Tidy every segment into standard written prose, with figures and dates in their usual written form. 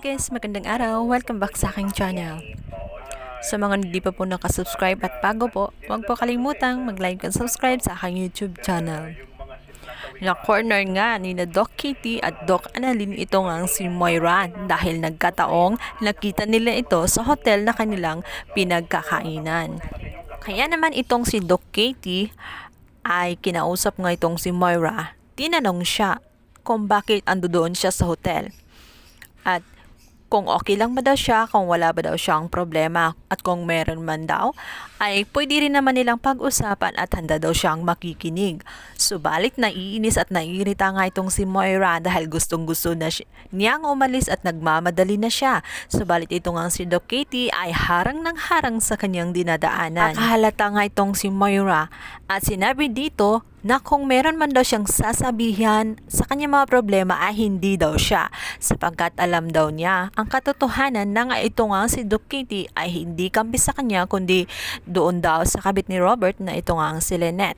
guys, magandang araw. Welcome back sa aking channel. Sa mga hindi pa po nakasubscribe at bago po, huwag po kalimutang mag-like at subscribe sa aking YouTube channel. Na-corner nga ni na Doc Kitty at Doc Annalyn ito nga si Moira dahil nagkataong nakita nila ito sa hotel na kanilang pinagkakainan. Kaya naman itong si Doc Kitty ay kinausap nga itong si Moira. Tinanong siya kung bakit ando doon siya sa hotel. At kung okay lang ba daw siya, kung wala ba daw siyang problema, at kung meron man daw, ay pwede rin naman nilang pag-usapan at handa daw siyang makikinig. Subalit naiinis at naiirita nga itong si Moira dahil gustong-gusto na niyang umalis at nagmamadali na siya. Subalit ito nga si Doc Kitty ay harang ng harang sa kanyang dinadaanan. Nakahalata nga itong si Moira at sinabi dito na kung meron man daw siyang sasabihan sa kanyang mga problema ay hindi daw siya, sapagkat alam daw niya ang katotohanan na nga ito nga si Doc Kitty ay hindi kampi sa kanya kundi doon daw sa kabit ni Robert na ito nga ang si Lynette.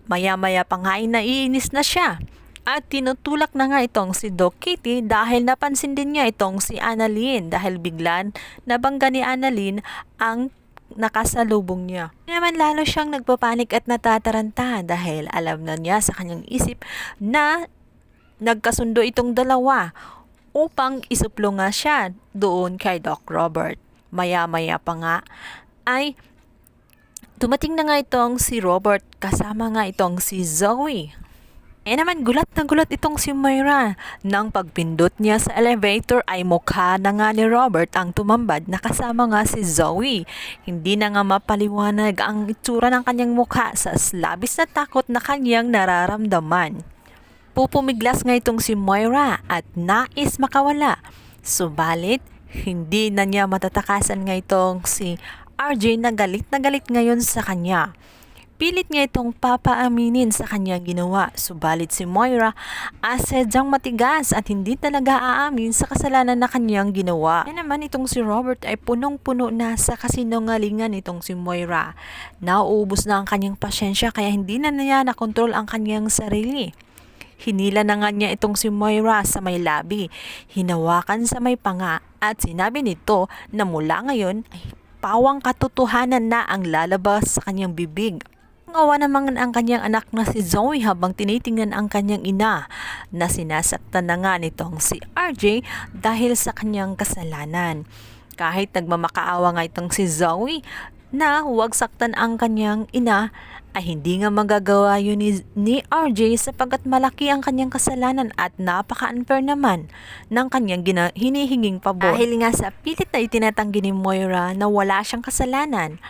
Maya-maya pa nga ay naiinis na siya at tinutulak na nga itong si Doc Kitty dahil napansin din niya itong si Annalyn dahil biglan nabangga ni Annalyn ang nakasalubong niya. Naman lalo siyang nagpapanik at natataranta dahil alam na niya sa kanyang isip na nagkasundo itong dalawa upang isuplo nga siya doon kay Doc Robert. Maya-maya pa nga ay dumating na nga itong si Robert kasama nga itong si Zoe. Naman gulat na gulat itong si Moira. Nang pagpindot niya sa elevator ay mukha na nga ni Robert ang tumambad na kasama nga si Zoe. Hindi na nga mapaliwanag ang itsura ng kanyang mukha sa labis na takot na kanyang nararamdaman. Pupumiglas nga itong si Moira at nais makawala. Subalit, hindi na niya matatakasan nga itong si RJ na galit ngayon sa kanya. Pilit nga itong papaaminin sa kanyang ginawa, subalit si Moira asadyang matigas at hindi talaga aamin sa kasalanan na kanyang ginawa. Kaya naman itong si Robert ay punong-puno na sa kasinungalingan itong si Moira. Nauubos na ang kanyang pasyensya kaya hindi na niya nakontrol ang kanyang sarili. Hinila na nga niya itong si Moira sa may labi, hinawakan sa may panga at sinabi nito na mula ngayon ay pawang katotohanan na ang lalabas sa kanyang bibig. Ngawa naman ang kanyang anak na si Zoe habang tinitingnan ang kanyang ina na sinasaktan na nga nitong si RJ dahil sa kanyang kasalanan. Kahit nagmamakaawa nga itong si Zoe na huwag saktan ang kanyang ina ay hindi nga magagawa yun ni RJ sapagkat malaki ang kanyang kasalanan at napaka-unfair naman ng kanyang hinihinging pabor. Dahil nga sa pilit na itinatanggi ni Moira na wala siyang kasalanan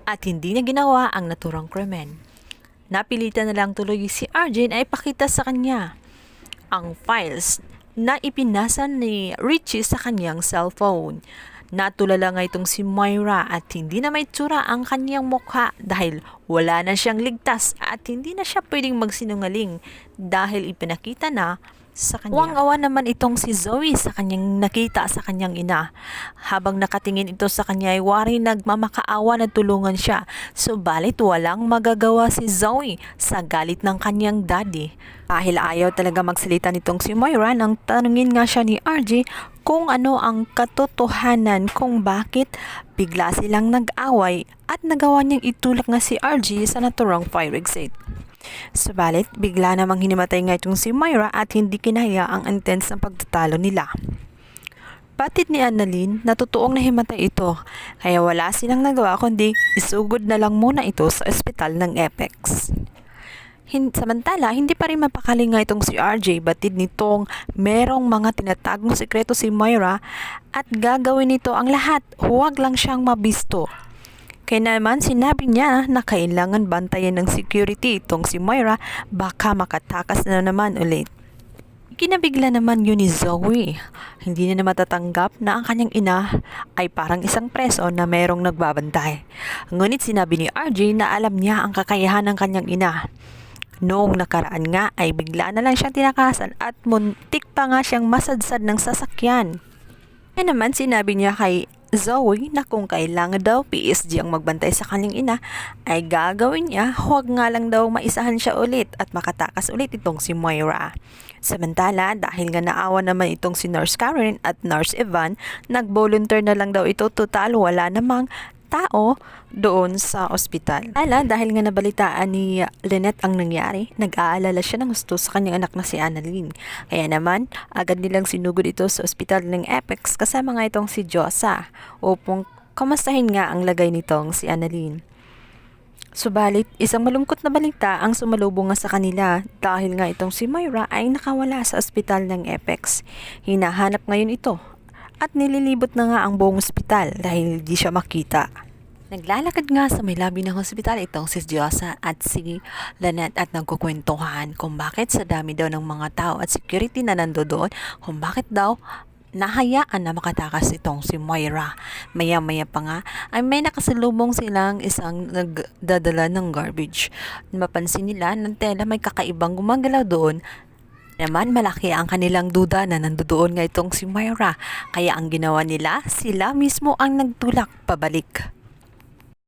at hindi niya ginawa ang naturang krimen. Napilitan na lang tuloy si RJ na ipakita sa kanya ang files na ipinasa ni Richie sa kanyang cellphone. Natulala nga itong si Moira at hindi na may tsura ang kanyang mukha dahil wala na siyang ligtas at hindi na siya pwedeng magsinungaling dahil ipinakita na sa kanya. Uwang-awa naman itong si Zoe sa kanyang nakita sa kanyang ina. Habang nakatingin ito sa kanya ay wari nagmamakaawa na tulungan siya. Subalit walang magagawa si Zoe sa galit ng kanyang daddy. Dahil ayaw talaga magsalita nitong si Moira nang tanungin nga siya ni RJ kung ano ang katotohanan kung bakit bigla silang nag-away at nagawa niyang itulak nga si RJ sa naturang fire exit. Subalit, bigla namang hinimatay nga itong si Moira at hindi kinaya ang intense ng pagtatalo nila. Batid ni Annalyn na totoong nahimatay ito, kaya wala silang nagawa kundi isugod na lang muna ito sa ospital ng Apex. Samantala, hindi pa rin mapakali nga itong si RJ, batid nitong merong mga tinatagong sekreto si Moira at gagawin nito ang lahat, huwag lang siyang mabisto. Kaya naman sinabi niya na kailangan bantayan ng security itong si Moira baka makatakas na naman ulit. Kinabigla naman yun ni Zoe. Hindi na matatanggap na ang kanyang ina ay parang isang preso na merong nagbabantay. Ngunit sinabi ni RJ na alam niya ang kakayahan ng kanyang ina. Noong nakaraan nga ay bigla na lang siyang tinakasan at muntik pa nga siyang masadsad ng sasakyan. Kaya naman sinabi niya kay Zoe na kung kailangan daw PSG ang magbantay sa kanyang ina ay gagawin niya, huwag nga lang daw maisahan siya ulit at makatakas ulit itong si Moira. Samantala, dahil nga naawa naman itong si Nurse Karen at Nurse Evan, nag-volunteer na lang daw ito, total wala namang tao doon sa ospital. Dahil nga nabalitaan ni Lynette ang nangyari, nag-aalala siya ng gusto sa kanyang anak na si Annalyn. Kaya naman, agad nilang sinugod ito sa ospital ng Apex kasama nga itong si Josa upang kamustahin nga ang lagay nitong si Annalyn. Subalit, isang malungkot na balita ang sumalubong nga sa kanila dahil nga itong si Moira ay nakawala sa ospital ng Apex. Hinahanap ngayon ito at nililibot na nga ang buong ospital dahil hindi siya makita. Naglalakad nga sa may labi ng ospital itong si Josa at si Lynette at nagkukwentuhan kung bakit sa dami daw ng mga tao at security na nandoon, kung bakit daw nahayaan na makatakas itong si Moira. Maya-maya pa nga ay may nakasalubong silang isang nagdadala ng garbage. Mapansin nila ng tela may kakaibang gumagalaw doon. Naman malaki ang kanilang duda na nandoon nga itong si Moira. Kaya ang ginawa nila, sila mismo ang nagtulak pabalik.